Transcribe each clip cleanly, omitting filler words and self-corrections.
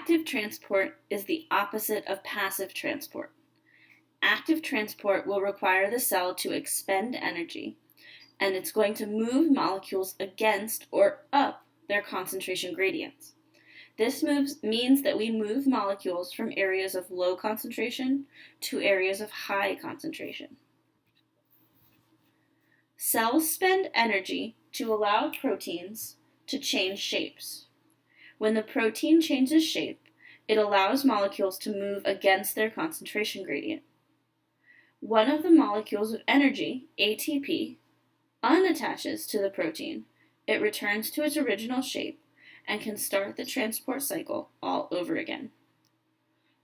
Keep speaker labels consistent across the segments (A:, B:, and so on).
A: Active transport is the opposite of passive transport. Active transport will require the cell to expend energy, and it's going to move molecules against or up their concentration gradients. This means that we move molecules from areas of low concentration to areas of high concentration. Cells spend energy to allow proteins to change shapes. When the protein changes shape, it allows molecules to move against their concentration gradient. One of the molecules of energy, ATP, unattaches to the protein. It returns to its original shape and can start the transport cycle all over again.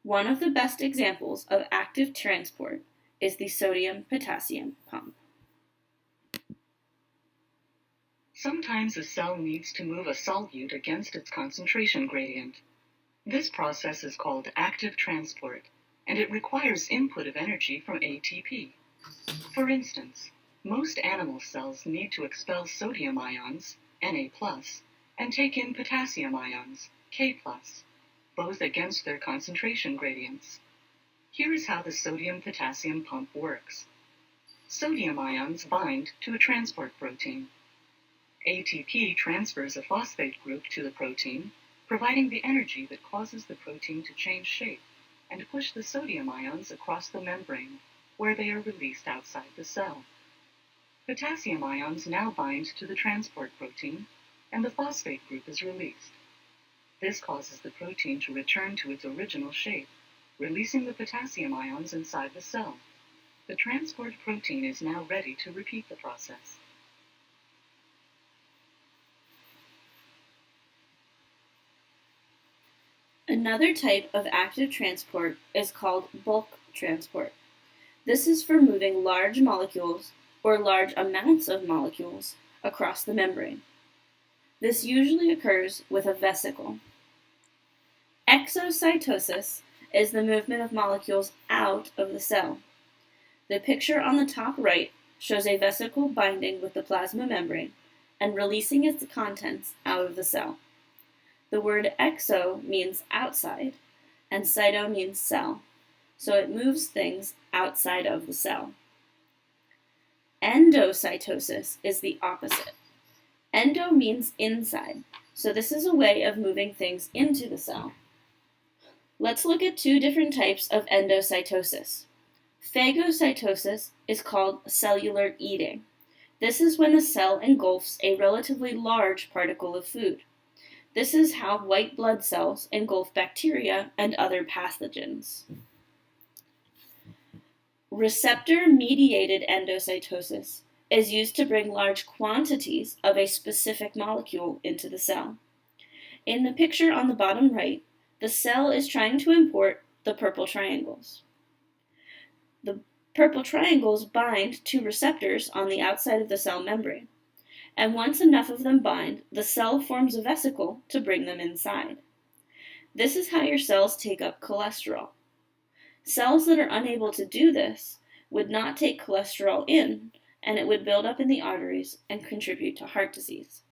A: One of the best examples of active transport is the sodium-potassium pump.
B: Sometimes a cell needs to move a solute against its concentration gradient. This process is called active transport, and it requires input of energy from ATP. For instance, most animal cells need to expel sodium ions, Na+, and take in potassium ions, K+, both against their concentration gradients. Here is how the sodium-potassium pump works. Sodium ions bind to a transport protein. ATP transfers a phosphate group to the protein, providing the energy that causes the protein to change shape and push the sodium ions across the membrane, where they are released outside the cell. Potassium ions now bind to the transport protein, and the phosphate group is released. This causes the protein to return to its original shape, releasing the potassium ions inside the cell. The transport protein is now ready to repeat the process.
A: Another type of active transport is called bulk transport. This is for moving large molecules or large amounts of molecules across the membrane. This usually occurs with a vesicle. Exocytosis is the movement of molecules out of the cell. The picture on the top right shows a vesicle binding with the plasma membrane and releasing its contents out of the cell. The word exo means outside, and cyto means cell, so it moves things outside of the cell. Endocytosis is the opposite. Endo means inside, so this is a way of moving things into the cell. Let's look at two different types of endocytosis. Phagocytosis is called cellular eating. This is when the cell engulfs a relatively large particle of food. This is how white blood cells engulf bacteria and other pathogens. Receptor-mediated endocytosis is used to bring large quantities of a specific molecule into the cell. In the picture on the bottom right, the cell is trying to import the purple triangles. The purple triangles bind to receptors on the outside of the cell membrane, and once enough of them bind, the cell forms a vesicle to bring them inside. This is how your cells take up cholesterol. Cells that are unable to do this would not take cholesterol in, and it would build up in the arteries and contribute to heart disease.